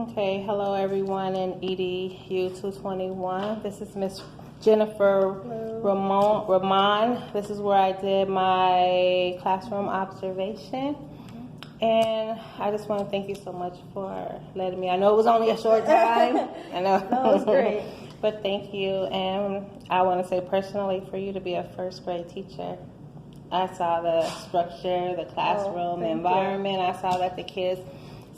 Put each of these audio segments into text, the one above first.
Okay, hello everyone in EDU 221. This is Miss Jennifer Ramon. This is where I did my classroom observation. And I just want to thank you so much for letting me. I know it was only a short time. I know. That was great. But thank you. And I want to say personally, for you to be a first grade teacher, I saw the structure, the classroom, the environment. I saw that the kids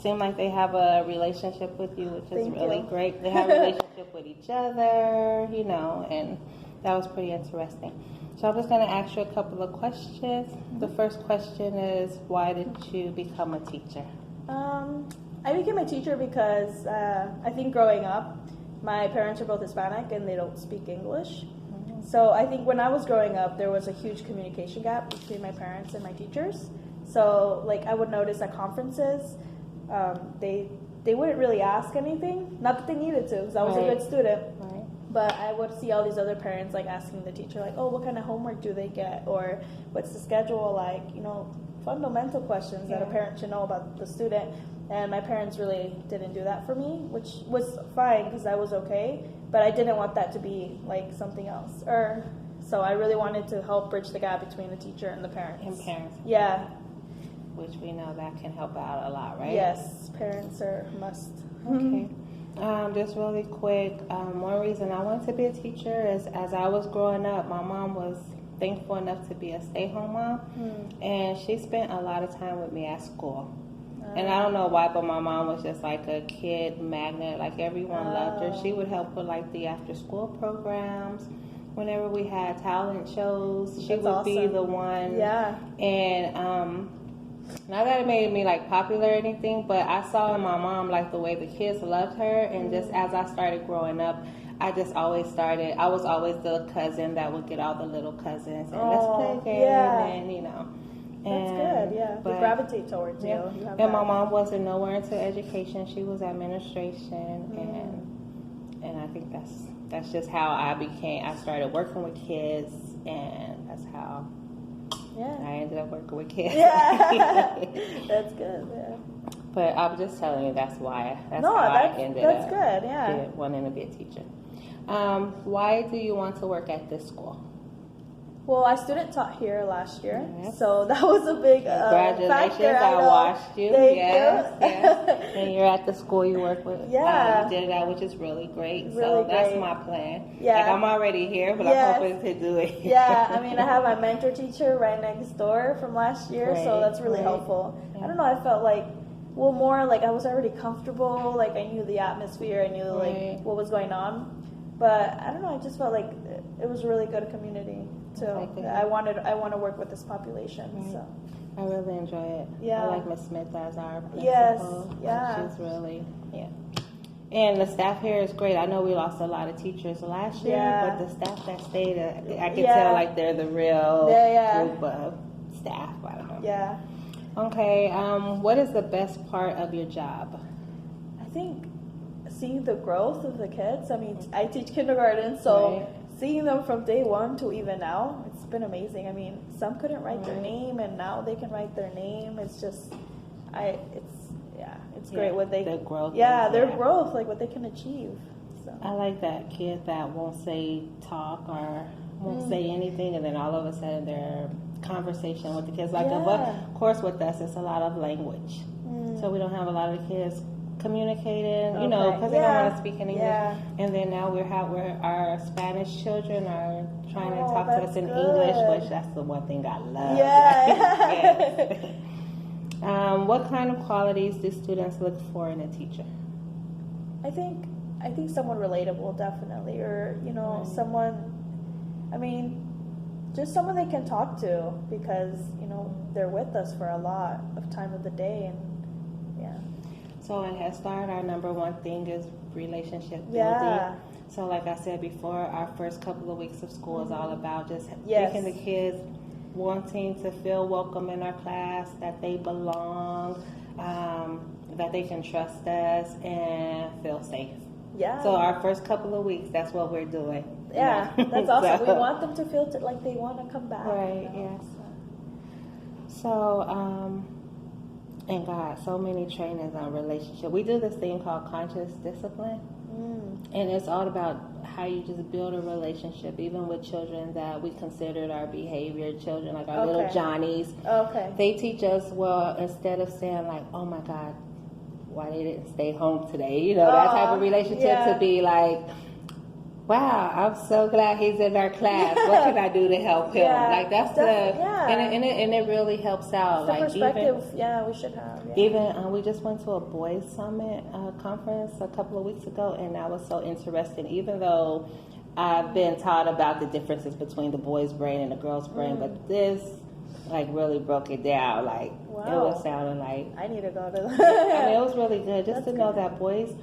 seem like they have a relationship with you, which is really great. They have a relationship with each other, and that was pretty interesting. So I'm just going to ask you a couple of questions. The first question is, why did you become a teacher? I became a teacher because I think growing up, my parents are both Hispanic and they don't speak English. So I think when I was growing up, there was a huge communication gap between my parents and my teachers. So I would notice at conferences, they wouldn't really ask anything. Not that they needed to, because I was a good student. Right. But I would see all these other parents asking the teacher oh, what kind of homework do they get, or what's the schedule like? Fundamental questions that a parent should know about the student. And my parents really didn't do that for me, which was fine because I was okay. But I didn't want that to be something else. So I really wanted to help bridge the gap between the teacher and the parents. And parents. Yeah. Which we know that can help out a lot, right? Yes, parents are must. Okay. Just really quick, one reason I wanted to be a teacher is as I was growing up, my mom was thankful enough to be a stay-home mom, and she spent a lot of time with me at school. And I don't know why, but my mom was just like a kid magnet. Everyone loved her. She would help with the after-school programs. Whenever we had talent shows, she would be the one. Yeah. And not that it made me popular or anything, but I saw in my mom the way the kids loved her, and just as I started growing up, I was always the cousin that would get all the little cousins and let's play a game, That's good, yeah. They gravitate towards you. And my mom wasn't nowhere into education; she was administration, and I think that's just how I started working with kids, and that's how. Yeah. I ended up working with kids. Yeah. That's good, yeah. But I'm just telling you that's why. I ended up good, yeah. wanting to be a teacher. Why do you want to work at this school? Well, I student taught here last year, so that was a big congratulations! Factor. I watched you. Thank yes. you. And you're at the school you work with. Yeah. You did that, which is really great. Really so that's great. my plan. Yeah. I'm already here, but I'm hoping to do it. Yeah, I have my mentor teacher right next door from last year, so that's really helpful. Yeah. I don't know, I felt more I was already comfortable, I knew the atmosphere, I knew what was going on. But I don't know, I just felt it was a really good community. So I want to work with this population. Right. So I really enjoy it. Yeah. I like Miss Smith as our principal. Yes. Yeah. She's really And the staff here is great. I know we lost a lot of teachers last year, but the staff that stayed, I can tell they're the real group of staff. I don't know. Yeah. Okay. What is the best part of your job? I think seeing the growth of the kids. I teach kindergarten, so seeing them from day one to even now, it's been amazing. Some couldn't write their name, and now they can write their name. It's just, it's great what their growth. Their growth, what they can achieve. So. I like that kid that won't talk or won't say anything, and then all of a sudden they're conversation with the kids. But of course with us, it's a lot of language, so we don't have a lot of kids communicating, because they don't want to speak in English. Yeah. And then now our Spanish children are trying to talk to us in English, which that's the one thing I love. Yeah. What kind of qualities do students look for in a teacher? I think someone relatable, definitely, or someone. Just someone they can talk to, because they're with us for a lot of time of the day, and So in Head Start, our number one thing is relationship building. Yeah. So like I said before, our first couple of weeks of school is all about just making the kids wanting to feel welcome in our class, that they belong, that they can trust us and feel safe. Yeah. So our first couple of weeks, that's what we're doing. Yeah, that's awesome. We want them to feel like they want to come back. Right, yes. So, and God, so many trainings on relationship. We do this thing called conscious discipline, and it's all about how you just build a relationship, even with children that we considered our behavior children, like our little Johnnies. Okay. They teach us, well, instead of saying like, oh my God, why they didn't stay home today, you know, that type of relationship, to be like, wow, I'm so glad he's in our class. What can I do to help him? Like that's and it really helps out. It's the like perspective, even, we should have. Even we just went to a boys summit conference a couple of weeks ago, and that was so interesting. Even though I've been taught about the differences between the boys' brain and the girls' brain, but this like really broke it down. Like it was sounding like I need to go to that. I mean, it was really good just to know that boys